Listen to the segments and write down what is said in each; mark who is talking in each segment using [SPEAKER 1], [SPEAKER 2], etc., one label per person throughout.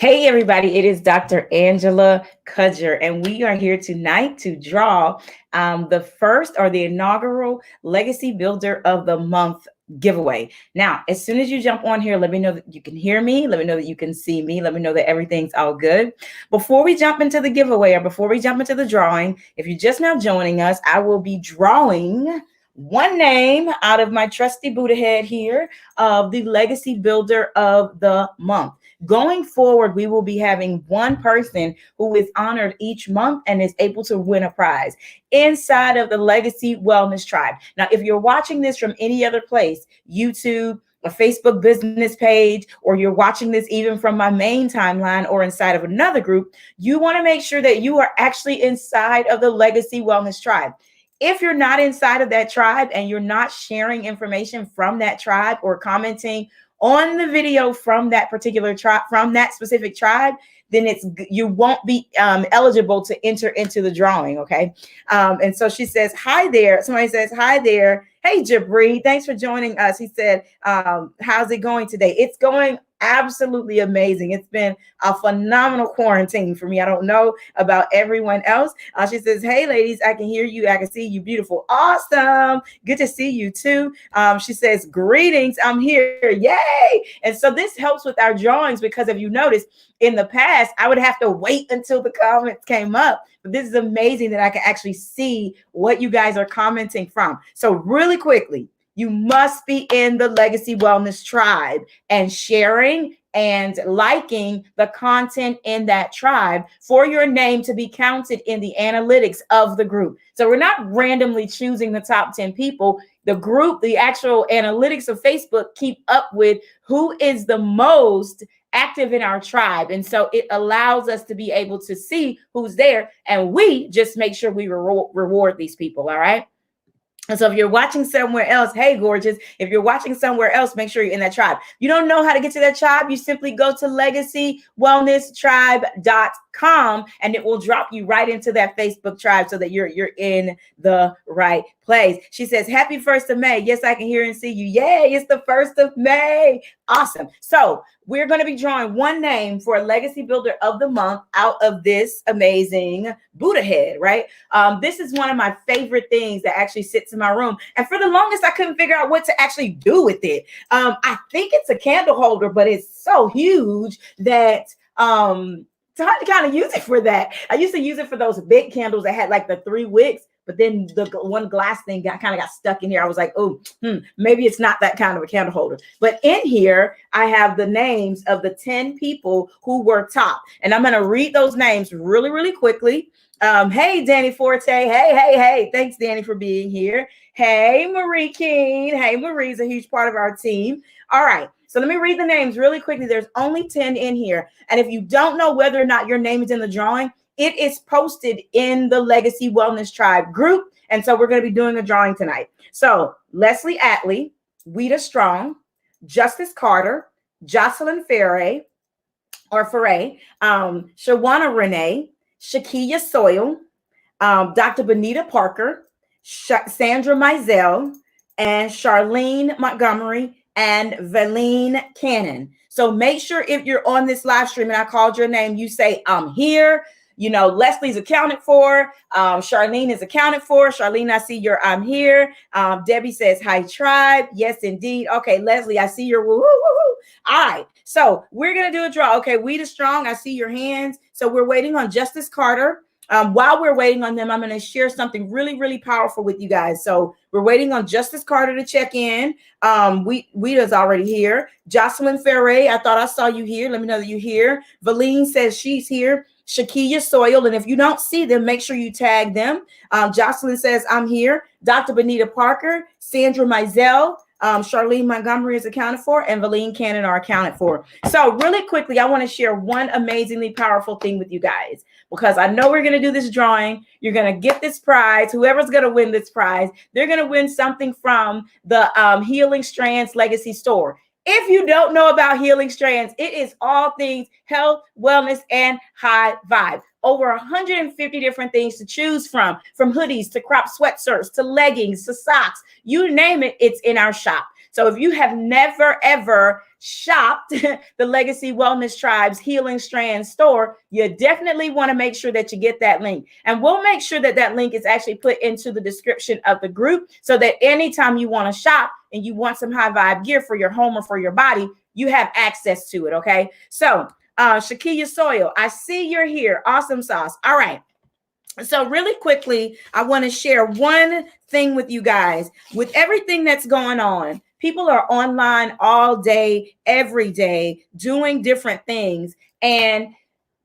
[SPEAKER 1] Hey, everybody, it is Dr. Angela Cudger, and we are here tonight to draw the first or the inaugural Legacy Builder of the Month giveaway. Now, as soon as you jump on here, let me know that you can hear me. Let me know that you can see me. Let me know that everything's all good. Before we jump into the giveaway or before we jump into the drawing, if you're just now joining us, I will be drawing one name out of my trusty Buddha head here of the Legacy Builder of the Month. Going forward, we will be having one person who is honored each month and is able to win a prize inside of the Legacy Wellness Tribe. Now, if you're watching this from any other place, YouTube, a Facebook business page, or you're watching this even from my main timeline or inside of another group, you want to make sure that you are actually inside of the Legacy Wellness Tribe. If you're not inside of that tribe and you're not sharing information from that tribe or commenting on the video from that particular tribe, from that specific tribe, then you won't be eligible to enter into the drawing. Okay. And so she says, hi there. Somebody says, hi there. Hey, Jabri, thanks for joining us. He said, how's it going today? It's going absolutely amazing. It's been a phenomenal quarantine for me. I don't know about everyone else. She says, hey, ladies, I can hear you. I can see you. Beautiful. Awesome. Good to see you too. She says, greetings. I'm here. Yay. And so this helps with our drawings because if you notice, in the past, I would have to wait until the comments came up. But this is amazing that I can actually see what you guys are commenting from. So really quickly, you must be in the Legacy Wellness Tribe and sharing and liking the content in that tribe for your name to be counted in the analytics of the group. So we're not randomly choosing the top 10 people. The group, the actual analytics of Facebook keep up with who is the most active in our tribe. And so it allows us to be able to see who's there. And we just make sure we reward these people. All right. And so if you're watching somewhere else, hey, gorgeous, if you're watching somewhere else, make sure you're in that tribe. You don't know how to get to that tribe, you simply go to legacywellnesstribe.com and it will drop you right into that Facebook tribe so that you're in the right place. She says, happy 1st of May. Yes, I can hear and see you. Yay, it's the 1st of May. Awesome. So we're going to be drawing one name for a Legacy Builder of the Month out of this amazing Buddha head, right? This is one of my favorite things that actually sits in my room. And for the longest, I couldn't figure out what to actually do with it. I think it's a candle holder, but it's so huge that it's hard to kind of use it for that. I used to use it for those big candles that had like the 3 wicks. But then the one glass thing kind of got stuck in here. I was like, oh, maybe it's not that kind of a candle holder. But in here, I have the names of the 10 people who were top. And I'm going to read those names really, really quickly. Hey, Danny Forte. Hey. Thanks, Danny, for being here. Hey, Marie King. Hey, Marie's a huge part of our team. All right. So let me read the names really quickly. There's only 10 in here. And if you don't know whether or not your name is in the drawing, it is posted in the Legacy Wellness Tribe group. And so we're going to be doing a drawing tonight. So Leslie Atley, Weta Strong, Justice Carter, Jocelyn Ferre, Shawana Renee, Shakia Soyle, Dr. Benita Parker, Sandra Mizell, and Charlene Montgomery, and Valine Cannon. So make sure if you're on this live stream and I called your name, you say, I'm here. You know, Leslie's accounted for. Charlene is accounted for. Charlene, I see your I'm here. Debbie says, hi, tribe. Yes, indeed. Okay, Leslie, I see your woo, woo, woo. All right. So we're going to do a draw. Okay, Weta Strong, I see your hands. So we're waiting on Justice Carter. While we're waiting on them, I'm going to share something really, really powerful with you guys. So we're waiting on Justice Carter to check in. Weta's already here. Jocelyn Ferre, I thought I saw you here. Let me know that you're here. Valine says she's here. Shakia Soyle, and if you don't see them, make sure you tag them. Jocelyn says, I'm here. Dr. Benita Parker, Sandra Mizell, Charlene Montgomery is accounted for, and Valine Cannon are accounted for. So really quickly, I want to share one amazingly powerful thing with you guys, because I know we're going to do this drawing. You're going to get this prize. Whoever's going to win this prize, they're going to win something from the Healing Strands Legacy store. If you don't know about Healing Strands, it is all things health, wellness, and high vibe. Over 150 different things to choose from hoodies to crop sweatshirts to leggings to socks. You name it, it's in our shop. So if you have never, ever shopped the Legacy Wellness Tribe's Healing Strands store, you definitely want to make sure that you get that link. And we'll make sure that that link is actually put into the description of the group so that anytime you want to shop and you want some high vibe gear for your home or for your body, you have access to it. Okay. So, Shakia Soil, I see you're here. Awesome sauce. All right. So really quickly, I want to share one thing with you guys. With everything that's going on, people are online all day, every day, doing different things. And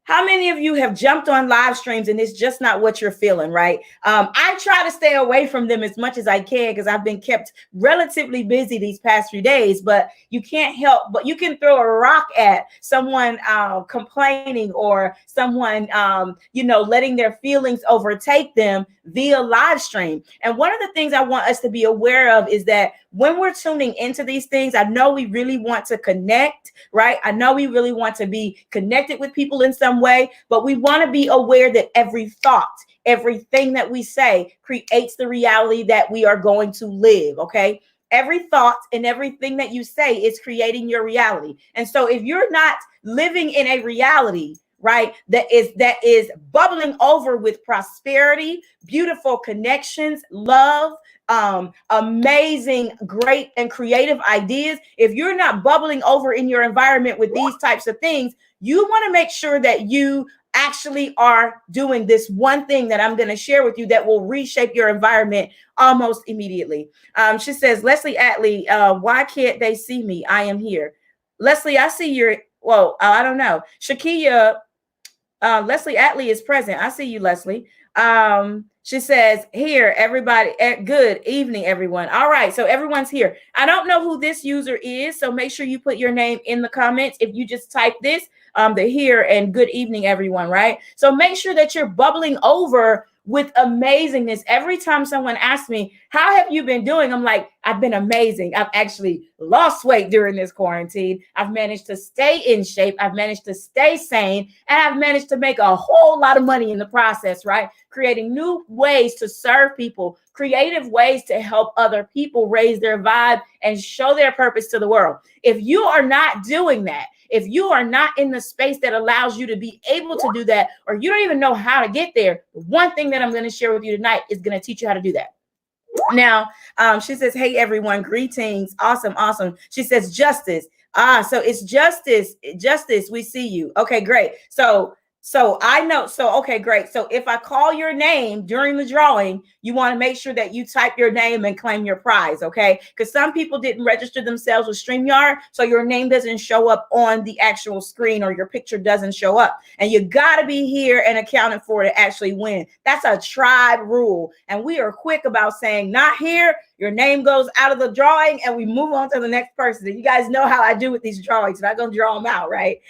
[SPEAKER 1] how many of you have jumped on live streams and it's just not what you're feeling, right? I try to stay away from them as much as I can because I've been kept relatively busy these past few days, but you can't help, but you can throw a rock at someone complaining or someone, letting their feelings overtake them via live stream. And one of the things I want us to be aware of is that when we're tuning into these things, I know we really want to connect, right? I know we really want to be connected with people in some way, but we want to be aware that every thought, everything that we say creates the reality that we are going to live, okay? Every thought and everything that you say is creating your reality. And so if you're not living in a reality, right, that is bubbling over with prosperity, beautiful connections, love, amazing, great, and creative ideas, if you're not bubbling over in your environment with these types of things, you want to make sure that you actually are doing this one thing that I'm going to share with you that will reshape your environment almost immediately. She says, Leslie Atley, why can't they see me? I am here. Leslie, I see your, well, I don't know. Shakia, Leslie Atley is present. I see you, Leslie. She says, here, everybody, good evening, everyone. All right, so everyone's here. I don't know who this user is, so make sure you put your name in the comments. If you just type this, the here and good evening, everyone, right? So make sure that you're bubbling over with amazingness. Every time someone asks me, how have you been doing? I'm like, I've been amazing. I've actually lost weight during this quarantine. I've managed to stay in shape. I've managed to stay sane. And I've managed to make a whole lot of money in the process, right? Creating new ways to serve people, creative ways to help other people raise their vibe and show their purpose to the world. If you are not doing that, if you are not in the space that allows you to be able to do that, or you don't even know how to get there, the one thing that I'm going to share with you tonight is going to teach you how to do that. Now, she says, hey, everyone, greetings. Awesome, awesome. She says, Justice. So it's Justice. Justice, we see you. Okay, great. So I know. So, okay, great. So if I call your name during the drawing, you want to make sure that you type your name and claim your prize. Okay. Because some people didn't register themselves with StreamYard. So your name doesn't show up on the actual screen or your picture doesn't show up. And you got to be here and accounted for to actually win. That's a tribe rule. And we are quick about saying not here. Your name goes out of the drawing and we move on to the next person. And you guys know how I do with these drawings. I'm not going to draw them out, right?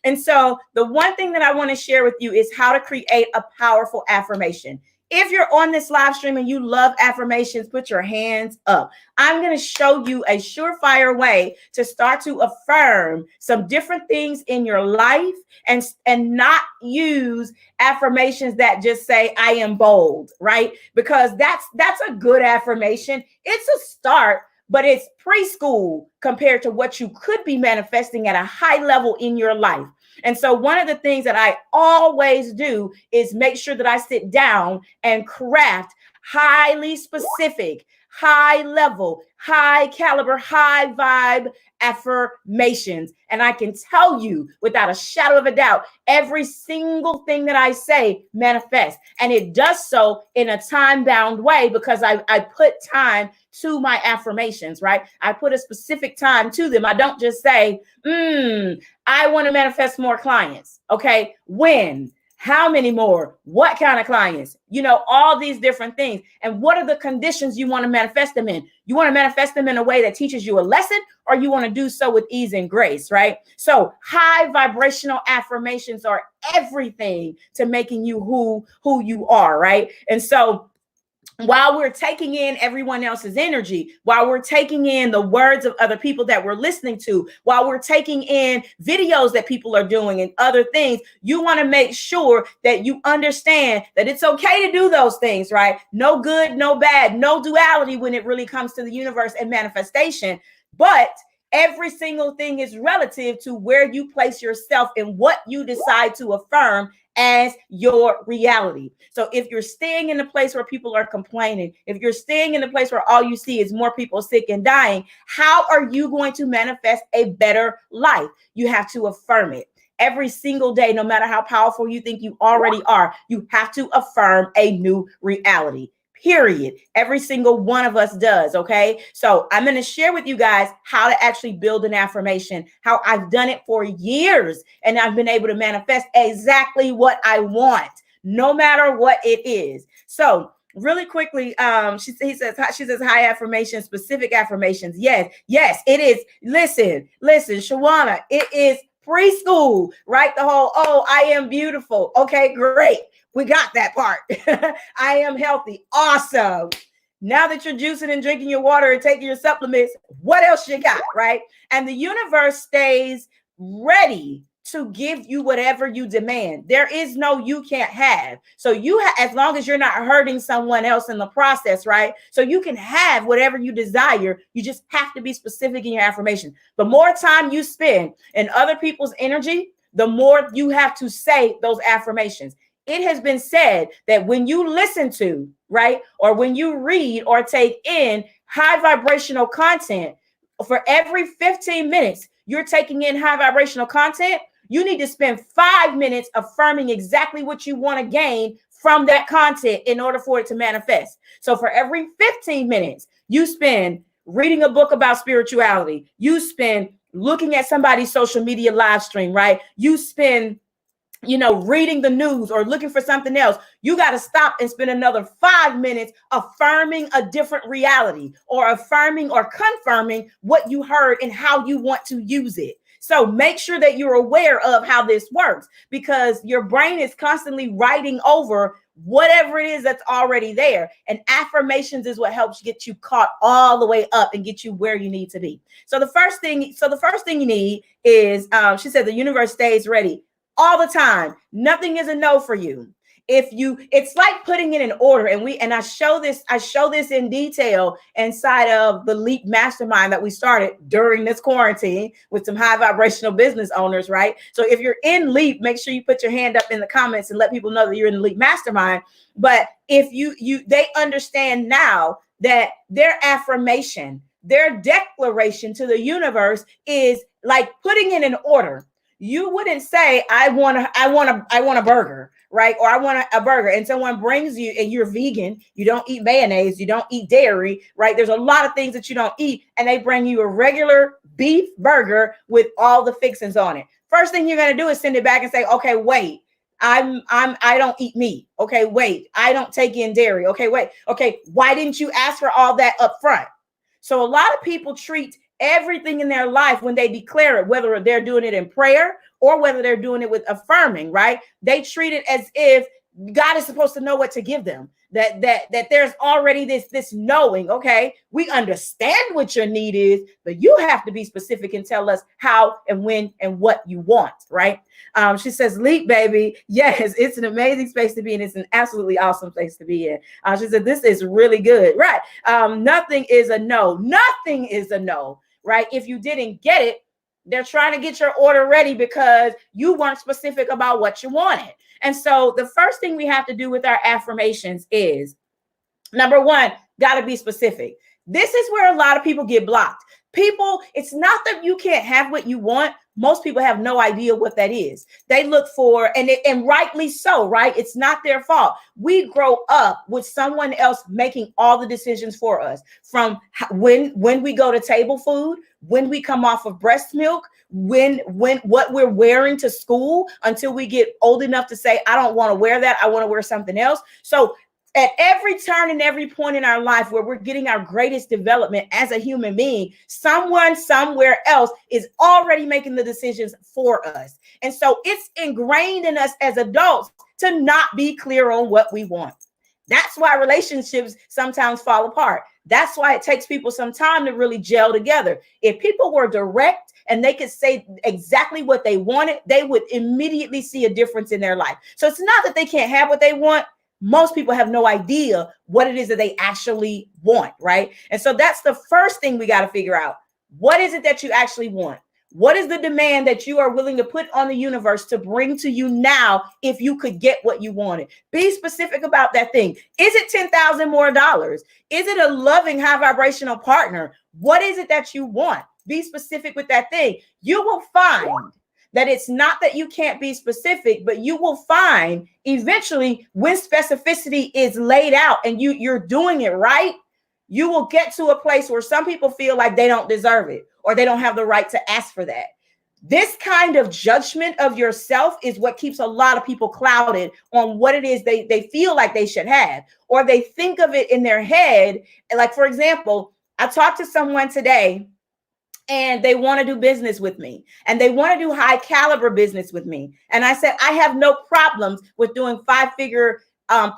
[SPEAKER 1] And so the one thing that I want to share with you is how to create a powerful affirmation. If you're on this live stream and you love affirmations, put your hands up. I'm going to show you a surefire way to start to affirm some different things in your life and not use affirmations that just say, I am bold, right? Because that's a good affirmation. It's a start, but it's preschool compared to what you could be manifesting at a high level in your life. And so one of the things that I always do is make sure that I sit down and craft highly specific, high level, high caliber, high vibe affirmations. And I can tell you without a shadow of a doubt, every single thing that I say manifests. And it does so in a time-bound way because I put time to my affirmations, right? I put a specific time to them. I don't just say, I want to manifest more clients. Okay. When? How many more? What kind of clients? You know, all these different things. And what are the conditions you want to manifest them in? You want to manifest them in a way that teaches you a lesson, or you want to do so with ease and grace, right? So high vibrational affirmations are everything to making you who you are, right? And so while we're taking in everyone else's energy, while we're taking in the words of other people that we're listening to, while we're taking in videos that people are doing and other things, you want to make sure that you understand that it's okay to do those things, right? No good, no bad, no duality when it really comes to the universe and manifestation. But Every single thing is relative to where you place yourself and what you decide to affirm as your reality. So if you're staying in a place where people are complaining, if you're staying in a place where all you see is more people sick and dying, how are you going to manifest a better life? You have to affirm it. Every single day, no matter how powerful you think you already are, you have to affirm a new reality. Period. Every single one of us does. Okay. So I'm going to share with you guys how to actually build an affirmation, how I've done it for years, and I've been able to manifest exactly what I want, no matter what it is. So really quickly, she says, hi affirmation, specific affirmations. Yes, it is. Listen, Shawana, it is preschool, right? The whole, oh, I am beautiful. Okay, great. We got that part. I am healthy. Awesome. Now that you're juicing and drinking your water and taking your supplements, what else you got, right? And the universe stays ready to give you whatever you demand. There is no you can't have. So as long as you're not hurting someone else in the process, right? So you can have whatever you desire. You just have to be specific in your affirmation. The more time you spend in other people's energy, the more you have to say those affirmations. It has been said that when you listen to, right, or when you read or take in high vibrational content, for every 15 minutes you're taking in high vibrational content, you need to spend 5 minutes affirming exactly what you want to gain from that content in order for it to manifest. So for every 15 minutes you spend reading a book about spirituality, you spend looking at somebody's social media live stream, right? You spend reading the news or looking for something else, you got to stop and spend another 5 minutes affirming a different reality or affirming or confirming what you heard and how you want to use it. So make sure that you're aware of how this works, because your brain is constantly writing over whatever it is that's already there. And affirmations is what helps get you caught all the way up and get you where you need to be. So the first thing you need is, she said, the universe stays ready all the time. Nothing is a no for you. It's like putting it in order. And I show this in detail inside of the Leap Mastermind that we started during this quarantine with some high vibrational business owners, right? So if you're in Leap, make sure you put your hand up in the comments and let people know that you're in the Leap Mastermind. But if they understand now that their affirmation, their declaration to the universe is like putting it in order. You wouldn't say, I want a burger, right? Or I want a burger. And someone brings you, and you're vegan, you don't eat mayonnaise, you don't eat dairy, right? There's a lot of things that you don't eat. And they bring you a regular beef burger with all the fixings on it. First thing you're going to do is send it back and say, okay, wait, I don't eat meat. Okay, wait, I don't take in dairy. Okay, wait. Okay, why didn't you ask for all that up front? So a lot of people treat everything in their life, when they declare it, whether they're doing it in prayer or whether they're doing it with affirming, right? They treat it as if God is supposed to know what to give them, that there's already this knowing. Okay, we understand what your need is, but you have to be specific and tell us how and when and what you want, right? She says, Leap, baby. Yes, it's an amazing space to be in. It's an absolutely awesome place to be in. She said, this is really good, right? Nothing is a no. Nothing is a no, right? If you didn't get it, they're trying to get your order ready because you weren't specific about what you wanted. And so the first thing we have to do with our affirmations is, number one, got to be specific. This is where a lot of people get blocked. It's not that you can't have what you want. Most people have no idea what that is. They look for, and rightly so, right? It's not their fault. We grow up with someone else making all the decisions for us, from when we go to table food, when we come off of breast milk, when what we're wearing to school, until we get old enough to say, I don't want to wear that, I want to wear something else. So at every turn and every point in our life where we're getting our greatest development as a human being, someone somewhere else is already making the decisions for us. And so it's ingrained in us as adults to not be clear on what we want. That's why relationships sometimes fall apart. That's why it takes people some time to really gel together. If people were direct and they could say exactly what they wanted, they would immediately see a difference in their life. So it's not that they can't have what they want. Most people have no idea what it is that they actually want, right? And so that's the first thing we got to figure out. What is it that you actually want? What is the demand that you are willing to put on the universe to bring to you now if you could get what you wanted? Be specific about that thing. Is it $10,000 more dollars? Is it a loving, high vibrational partner? What is it that you want? Be specific with that thing. You will find that it's not that you can't be specific, but you will find eventually when specificity is laid out and you're doing it right, you will get to a place where some people feel like they don't deserve it or they don't have the right to ask for that. This kind of judgment of yourself is what keeps a lot of people clouded on what it is they feel like they should have, or they think of it in their head. Like, for example, I talked to someone today and they want to do business with me and they want to do high caliber business with me. And I said, I have no problems with doing five-figure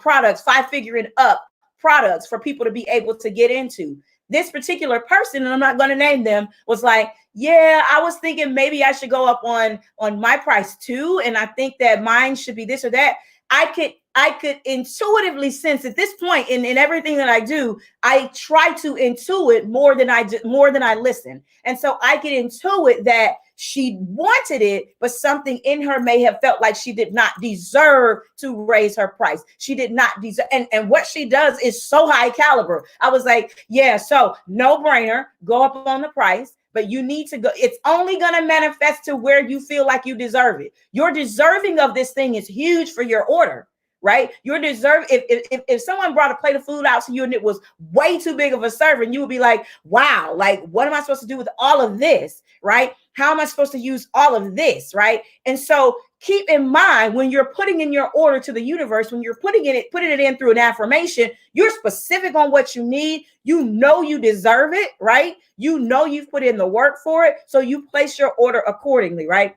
[SPEAKER 1] products, five-figure and up products for people to be able to get into. This particular person, and I'm not going to name them, was like, yeah, I was thinking maybe I should go up on my price too. And I think that mine should be this or that. I could intuitively sense at this point in everything that I do, I try to intuit more than I listen. And so I could intuit that she wanted it, but something in her may have felt like she did not deserve to raise her price. She did not deserve, and what she does is so high caliber. I was like, yeah, so no brainer, go up on the price. But you need to go. It's only going to manifest to where you feel like you deserve it. Your deserving of this thing is huge for your order, right? You're deserving. If someone brought a plate of food out to you and it was way too big of a serving, you would be like, wow, like, what am I supposed to do with all of this, right? How am I supposed to use all of this, right? And so keep in mind when you're putting in your order to the universe, when you're putting it in through an affirmation, you're specific on what you need. You know you deserve it, right? You know you've put in the work for it. So you place your order accordingly, right?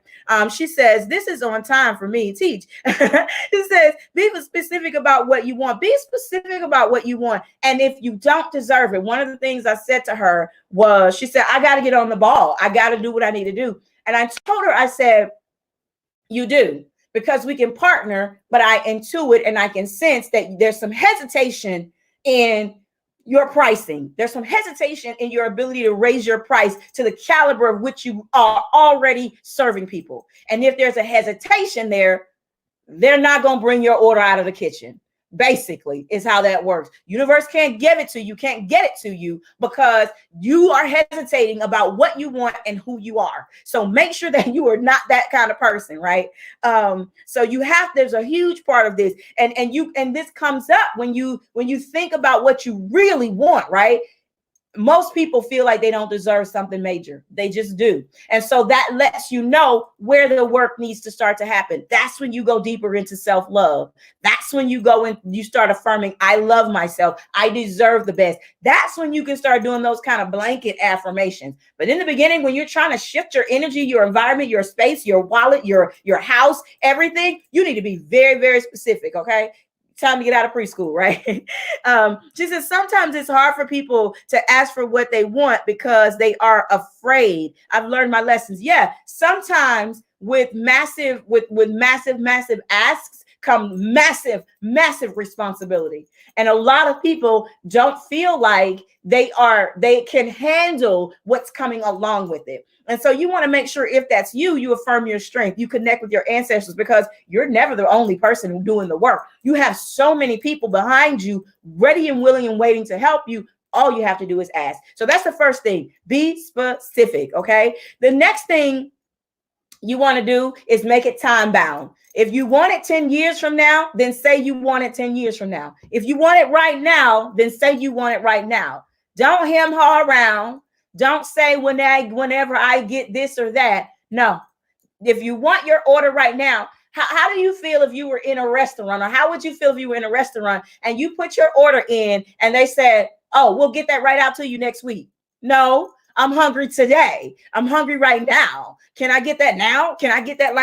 [SPEAKER 1] She says, this is on time for me. Teach. It says, be specific about what you want. Be specific about what you want. And if you don't deserve it, one of the things I said to her was, she said, I got to get on the ball. I got to do what I need to do. And I told her, I said, you do, because we can partner, but I intuit and I can sense that there's some hesitation in your pricing. There's some hesitation in your ability to raise your price to the caliber of which you are already serving people. And if there's a hesitation there, they're not going to bring your order out of the kitchen. Basically, is how that works. Universe can't give it to you, can't get it to you because you are hesitating about what you want and who you are. So make sure that you are not that kind of person, right? So there's a huge part of this, and this comes up when you think about what you really want, right? Most people feel like they don't deserve something major. They just do. And so that lets you know where the work needs to start to happen. That's when you go deeper into self-love. That's when you go and you start affirming, I love myself. I deserve the best. That's when you can start doing those kind of blanket affirmations. But in the beginning, when you're trying to shift your energy, your environment, your space, your wallet, your house, everything, you need to be very, very specific. Okay. Time to get out of preschool, right? She says, sometimes it's hard for people to ask for what they want because they are afraid. I've learned my lessons. Yeah, sometimes with massive asks come massive responsibility. And a lot of people don't feel like they can handle what's coming along with it. And so you want to make sure if that's you affirm your strength, you connect with your ancestors, because you're never the only person doing the work. You have so many people behind you, ready and willing and waiting to help you. All you have to do is ask. So that's the first thing. Be specific. Okay. The next thing you want to do is make it time bound. If you want it 10 years from now, then say you want it 10 years from now. If you want it right now, then say you want it right now. Don't hem-haw around. Don't say whenever I get this or that. No. If you want your order right now, how do you feel if you were in a restaurant, or how would you feel if you were in a restaurant and you put your order in and they said, oh, we'll get that right out to you next week? No, I'm hungry today. I'm hungry right now. Can I get that now? Can I get that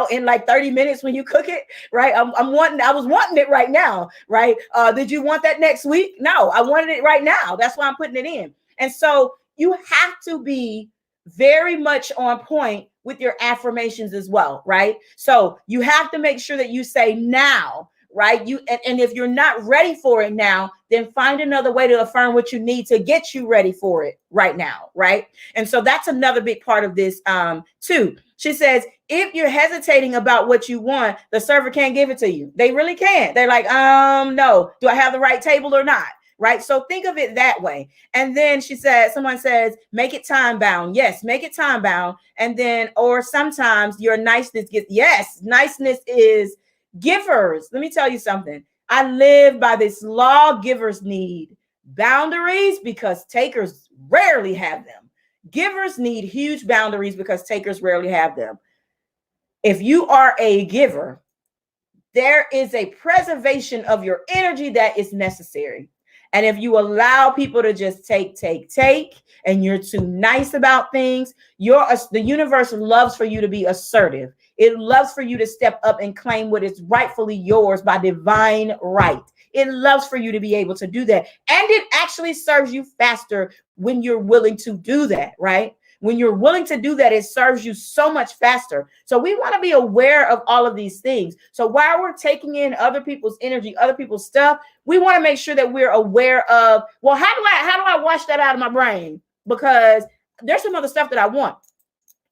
[SPEAKER 1] in like 30 minutes when you cook it? Right. I was wanting it right now. Right. Did you want that next week? No, I wanted it right now. That's why I'm putting it in. And so you have to be very much on point with your affirmations as well. Right. So you have to make sure that you say now. right? And if you're not ready for it now, then find another way to affirm what you need to get you ready for it right now, right? And so that's another big part of this too. She says, if you're hesitating about what you want, the server can't give it to you. They really can't. They're like, no, do I have the right table or not? Right. So think of it that way. And then she said, someone says, make it time bound. Yes, make it time bound. And then, or sometimes your niceness gets, yes, niceness is givers. Let me tell you something. I live by this law. Givers need boundaries because takers rarely have them. Givers need huge boundaries because takers rarely have them. If you are a giver, there is a preservation of your energy that is necessary. And if you allow people to just take, and you're too nice about things, the universe loves for you to be assertive. It loves for you to step up and claim what is rightfully yours by divine right. It loves for you to be able to do that. And it actually serves you faster when you're willing to do that, right? When you're willing to do that, it serves you so much faster. So we want to be aware of all of these things. So while we're taking in other people's energy, other people's stuff, we want to make sure that we're aware of, well, how do I wash that out of my brain? Because there's some other stuff that I want.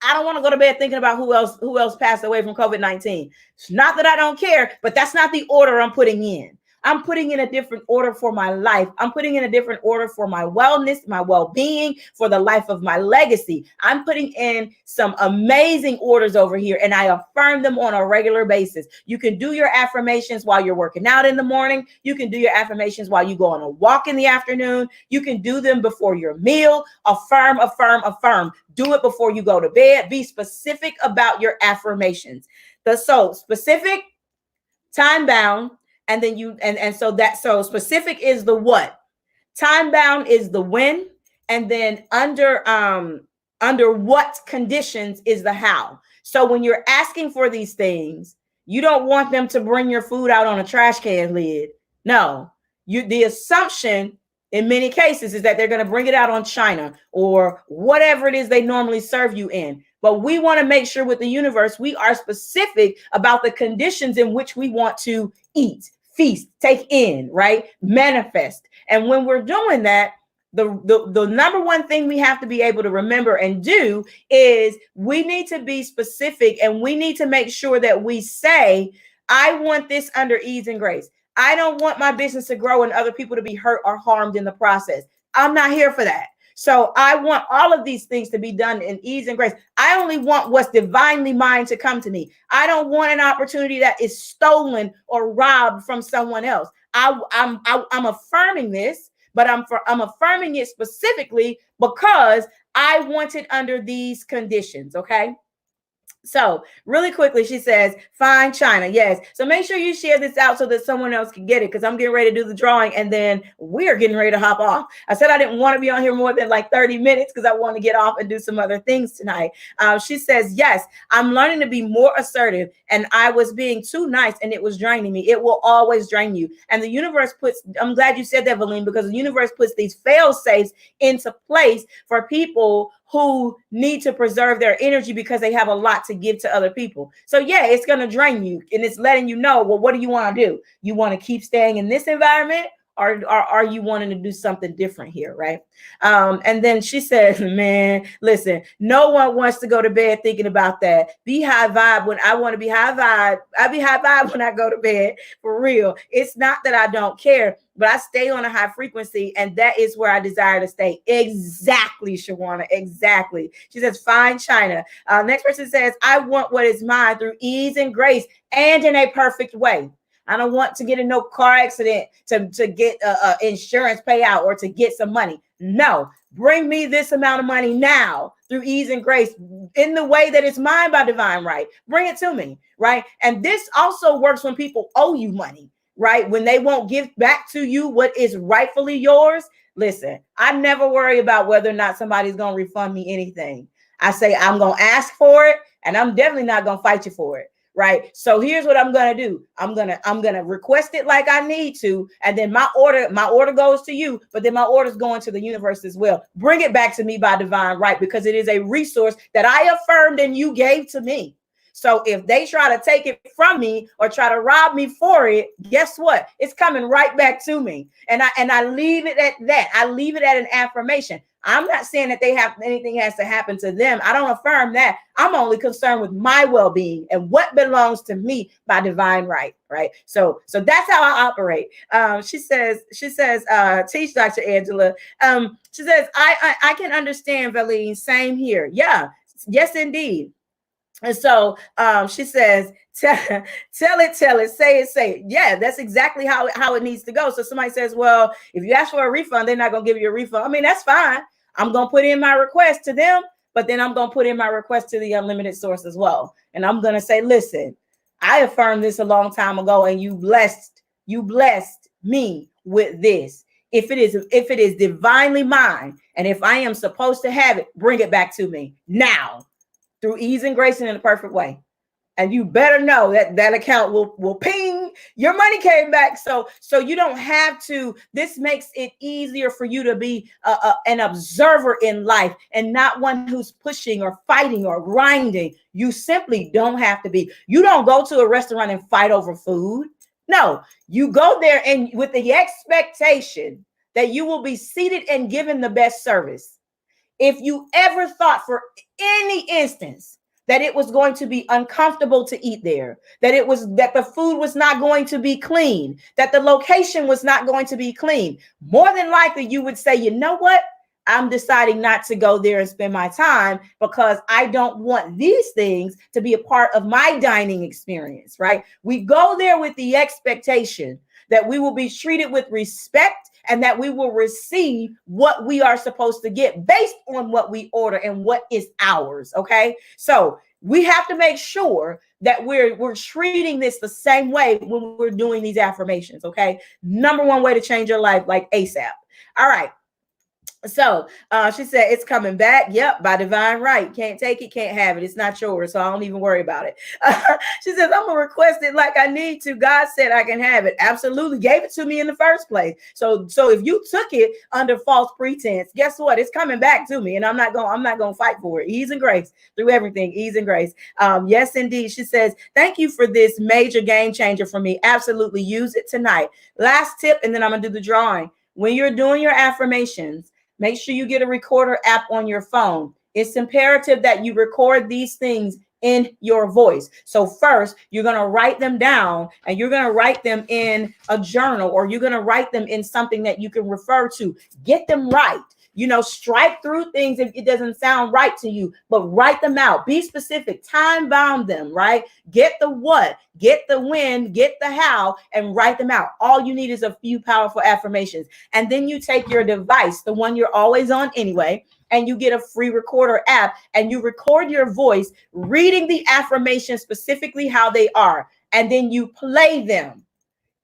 [SPEAKER 1] I don't want to go to bed thinking about who else passed away from COVID-19. It's not that I don't care, but that's not the order I'm putting in. I'm putting in a different order for my life. I'm putting in a different order for my wellness, my well-being, for the life of my legacy. I'm putting in some amazing orders over here, and I affirm them on a regular basis. You can do your affirmations while you're working out in the morning. You can do your affirmations while you go on a walk in the afternoon. You can do them before your meal. Affirm, affirm, affirm. Do it before you go to bed. Be specific about your affirmations. So specific, time bound. And then so specific is the what, time bound is the when, and then under what conditions is the how. So when you're asking for these things, you don't want them to bring your food out on a trash can lid. No, the assumption in many cases is that they're going to bring it out on China or whatever it is they normally serve you in. But we want to make sure with the universe, we are specific about the conditions in which we want to eat, feast, take in, right? Manifest. And when we're doing that, the number one thing we have to be able to remember and do is we need to be specific, and we need to make sure that we say, I want this under ease and grace. I don't want my business to grow and other people to be hurt or harmed in the process. I'm not here for that. So I want all of these things to be done in ease and grace. I only want what's divinely mine to come to me. I don't want an opportunity that is stolen or robbed from someone else. I'm affirming this, but I'm affirming it specifically because I want it under these conditions. Okay. So really quickly, she says, find China. Yes. So make sure you share this out so that someone else can get it, because I'm getting ready to do the drawing and then we're getting ready to hop off. I said I didn't want to be on here more than like 30 minutes because I want to get off and do some other things tonight. She says, yes, I'm learning to be more assertive, and I was being too nice and it was draining me. It will always drain you. And the universe I'm glad you said that, Valine, because the universe puts these fail safes into place for people who need to preserve their energy because they have a lot to give to other people. So yeah, it's going to drain you, and it's letting you know, well, what do you want to do? You want to keep staying in this environment, or are you wanting to do something different here, right? And then she says, man, listen, no one wants to go to bed thinking about that. Be high vibe when I want to be high vibe. I be high vibe when I go to bed, for real. It's not that I don't care, but I stay on a high frequency, and that is where I desire to stay. Exactly, Shawana, exactly. She says, find China. Next person says, I want what is mine through ease and grace and in a perfect way. I don't want to get in no car accident to get insurance payout or to get some money. No, bring me this amount of money now through ease and grace in the way that it's mine by divine right. Bring it to me, right? And this also works when people owe you money, right? When they won't give back to you what is rightfully yours. Listen, I never worry about whether or not somebody's going to refund me anything. I say, I'm going to ask for it, and I'm definitely not going to fight you for it. Right. So here's what I'm going to do. I'm going to request it like I need to. And then my order goes to you, but then my order's going to the universe as well. Bring it back to me by divine right, because it is a resource that I affirmed and you gave to me. So if they try to take it from me or try to rob me for it, guess what? It's coming right back to me. And I leave it at that. I leave it at an affirmation. I'm not saying that anything has to happen to them. I don't affirm that. I'm only concerned with my well-being and what belongs to me by divine right. Right. So that's how I operate. She says, teach Dr. Angela. She says, I can understand, Valine. Same here. Yeah. Yes, indeed. And so she says, tell it, say it. Yeah, that's exactly how it needs to go. So somebody says, well, if you ask for a refund, they're not going to give you a refund. I mean, that's fine. I'm going to put in my request to them, but then I'm going to put in my request to the unlimited source as well. And I'm going to say, listen, I affirmed this a long time ago, and you blessed me with this. If it is divinely mine, and if I am supposed to have it, bring it back to me now, through ease and grace and in a perfect way. And you better know that account will ping, your money came back. So you don't have to. This makes it easier for you to be an observer in life and not one who's pushing or fighting or grinding. You simply don't have to be. You don't go to a restaurant and fight over food. No, you go there and with the expectation that you will be seated and given the best service. If you ever thought for any instance that it was going to be uncomfortable to eat there, that the food was not going to be clean, that the location was not going to be clean, more than likely you would say, you know what? I'm deciding not to go there and spend my time because I don't want these things to be a part of my dining experience, right? We go there with the expectation that we will be treated with respect and that we will receive what we are supposed to get based on what we order and what is ours. Okay. So we have to make sure that we're treating this the same way when we're doing these affirmations. Okay. Number one way to change your life, like ASAP. All right. So she said, it's coming back. Yep, by divine right. Can't take it, can't have it. It's not yours, so I don't even worry about it. She says, I'm going to request it like I need to. God said I can have it. Absolutely. Gave it to me in the first place. So if you took it under false pretense, guess what? It's coming back to me, and I'm not going to fight for it. Ease and grace through everything. Ease and grace. Yes, indeed. She says, thank you for this major game changer for me. Absolutely. Use it tonight. Last tip, and then I'm going to do the drawing. When you're doing your affirmations, make sure you get a recorder app on your phone. It's imperative that you record these things in your voice. So first, you're going to write them down, and you're going to write them in a journal, or you're going to write them in something that you can refer to. Get them right. Strike through things if it doesn't sound right to you, but write them out. Be specific, time bound them, right? Get the what, get the when, get the how, and write them out. All you need is a few powerful affirmations. And then you take your device, the one you're always on anyway, and you get a free recorder app, and you record your voice reading the affirmations specifically how they are. And then you play them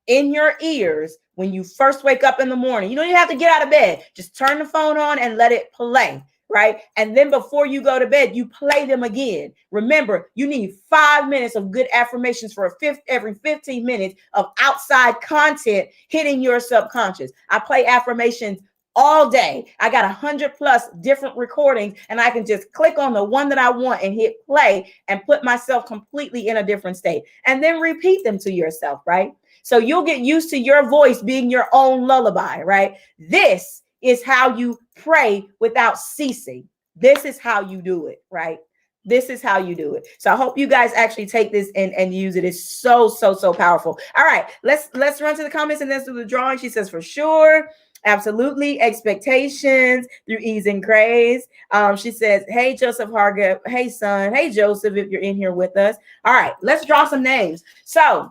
[SPEAKER 1] in your ears when you first wake up in the morning. You don't even have to get out of bed. Just turn the phone on and let it play, right? And then before you go to bed, you play them again. Remember, you need 5 minutes of good affirmations for every 15 minutes of outside content hitting your subconscious. I play affirmations all day. I got 100+ different recordings, and I can just click on the one that I want and hit play and put myself completely in a different state, and then repeat them to yourself, right? So you'll get used to your voice being your own lullaby, right? This is how you pray without ceasing. This is how you do it, right? This is how you do it. So I hope you guys actually take this and use it. It's so powerful. All right, let's run to the comments and let's do the drawing. She says, for sure. Absolutely. Expectations through ease and grace. She says, hey, Joseph Harga. Hey, son. Hey, Joseph, if you're in here with us. All right, let's draw some names. So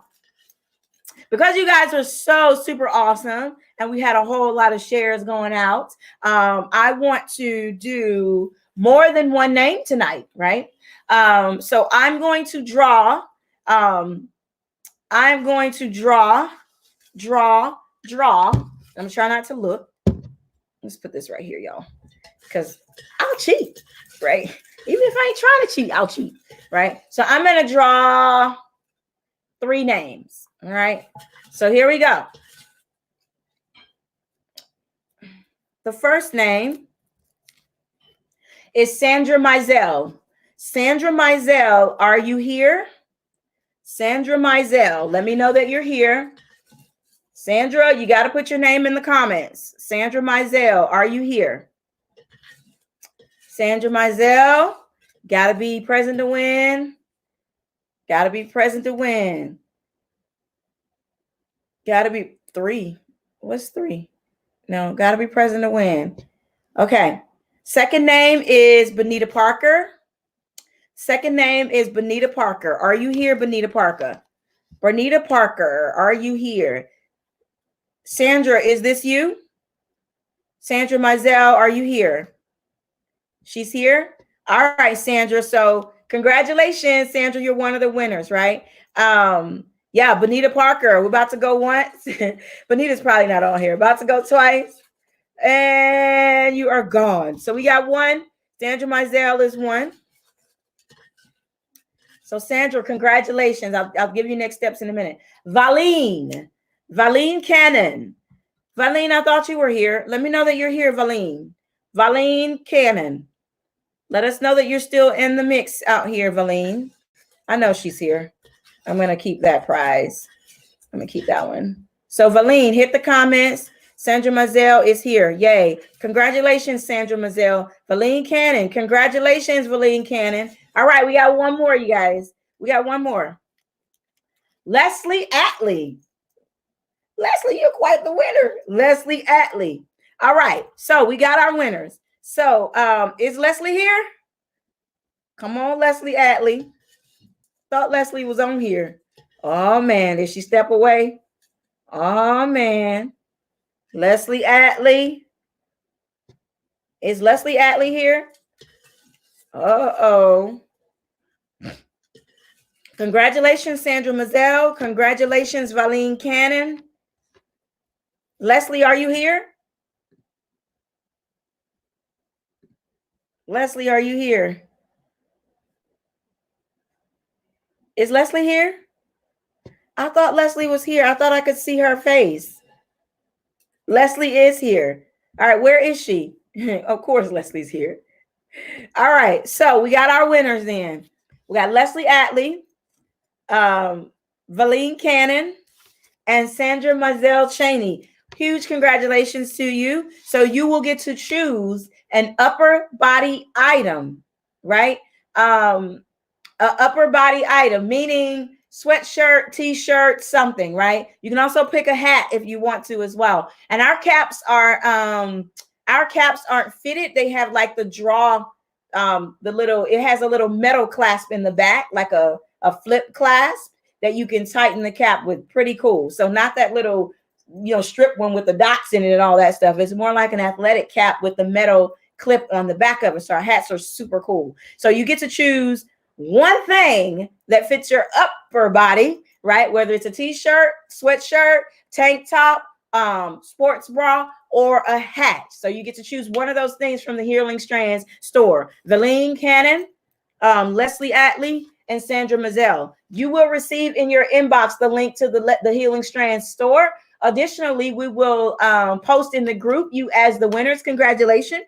[SPEAKER 1] because you guys are so super awesome and we had a whole lot of shares going out, I want to do more than one name tonight, right? So I'm going to draw. I'm going to draw. I'm trying not to look. Let's put this right here, y'all, because I'll cheat, right? Even if I ain't trying to cheat, I'll cheat, right? So I'm going to draw 3 names. All right. So here we go. The first name is Sandra Mizell. Sandra Mizell, are you here? Sandra Mizell, let me know that you're here. Sandra, you got to put your name in the comments. Sandra Mizell, are you here? Sandra Mizell, got to be present to win. Got to be present to win. Got to be 3. What's 3? No, got to be present to win. Okay. Second name is Benita Parker. Second name is Benita Parker. Are you here, Benita Parker? Benita Parker, are you here? Sandra, is this you? Sandra Mizell, are you here? She's here? All right, Sandra. So congratulations, Sandra. You're one of the winners, right? Yeah, Benita Parker. We're about to go once. Benita's probably not on here. About to go twice. And you are gone. So we got one. Sandra Mizell is one. So Sandra, congratulations. I'll give you next steps in a minute. Valine Cannon. Valine, I thought you were here. Let me know that you're here, Valine. Valine Cannon. Let us know that you're still in the mix out here, Valine. I know she's here. I'm going to keep that prize. I'm going to keep that one. So Valine, hit the comments. Sandra Mizell is here. Yay. Congratulations, Sandra Mizell. Valine Cannon. Congratulations, Valine Cannon. All right, we got one more, you guys. We got one more. Leslie Atley. Leslie, you're quite the winner. Leslie Atley. All right, so we got our winners. So is Leslie here? Come on, Leslie Atley. Thought Leslie was on here. Oh, man. Did she step away? Oh, man. Leslie Atley. Is Leslie Atley here? Uh-oh. Congratulations, Sandra Mizell. Congratulations, Valine Cannon. Leslie, are you here? Leslie, are you here? Is Leslie here? I thought Leslie was here. I thought I could see her face. Leslie is here. All right, where is she? Of course, Leslie's here. All right, so we got our winners then. We got Leslie Atley, Valine Cannon, and Sandra Mizell Cheney. Huge congratulations to you. So you will get to choose an upper body item, right? An upper body item, meaning sweatshirt, t-shirt, something, right? You can also pick a hat if you want to as well. And our caps aren't fitted. They have like the draw, it has a little metal clasp in the back, like a flip clasp that you can tighten the cap with. Pretty cool. So not that little, strip one with the dots in it and all that stuff. It's more like an athletic cap with the metal clip on the back of it. So our hats are super cool. So you get to choose one thing that fits your upper body, right? Whether it's a t-shirt, sweatshirt, tank top, sports bra, or a hat. So you get to choose one of those things from the Healing Strands store. Valine Cannon, Leslie Atley, and Sandra Mizell. You will receive in your inbox the link to the Healing Strands store. Additionally, we will post in the group you as the winners. Congratulations.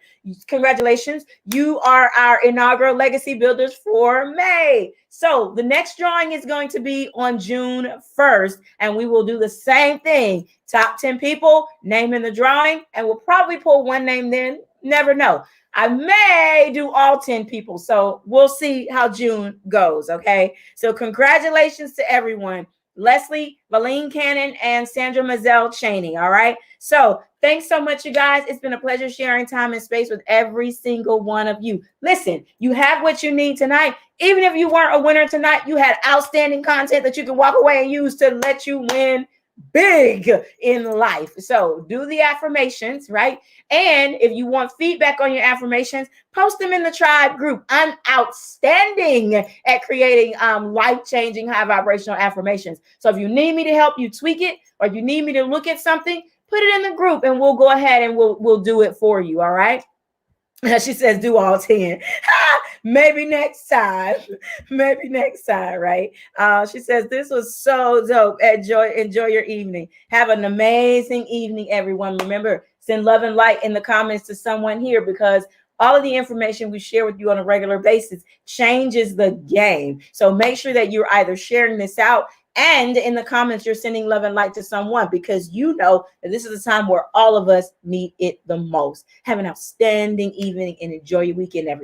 [SPEAKER 1] You are our inaugural legacy builders for May. So the next drawing is going to be on June 1st, and we will do the same thing. Top 10 people, name in the drawing, and we'll probably pull one name then. Never know. I may do all 10 people. So we'll see how June goes. Okay. So congratulations to everyone. Leslie, Valine Cannon, and Sandra Mizell Cheney. All right. So thanks so much, you guys. It's been a pleasure sharing time and space with every single one of you. Listen, you have what you need tonight. Even if you weren't a winner tonight, you had outstanding content that you can walk away and use to let you win big in life. So do the affirmations, right? And if you want feedback on your affirmations, post them in the tribe group. I'm outstanding at creating life-changing, high vibrational affirmations. So if you need me to help you tweak it, or if you need me to look at something, put it in the group and we'll go ahead and we'll do it for you. All right. She says, do all 10. Maybe next time. Maybe next time, right? She says, this was so dope. Enjoy your evening. Have an amazing evening, everyone. Remember, send love and light in the comments to someone here, because All of the information we share with you on a regular basis changes the game. So make sure that you're either sharing this out, and in the comments, you're sending love and light to someone, because you know that this is a time where all of us need it the most. Have an outstanding evening and enjoy your weekend, everyone.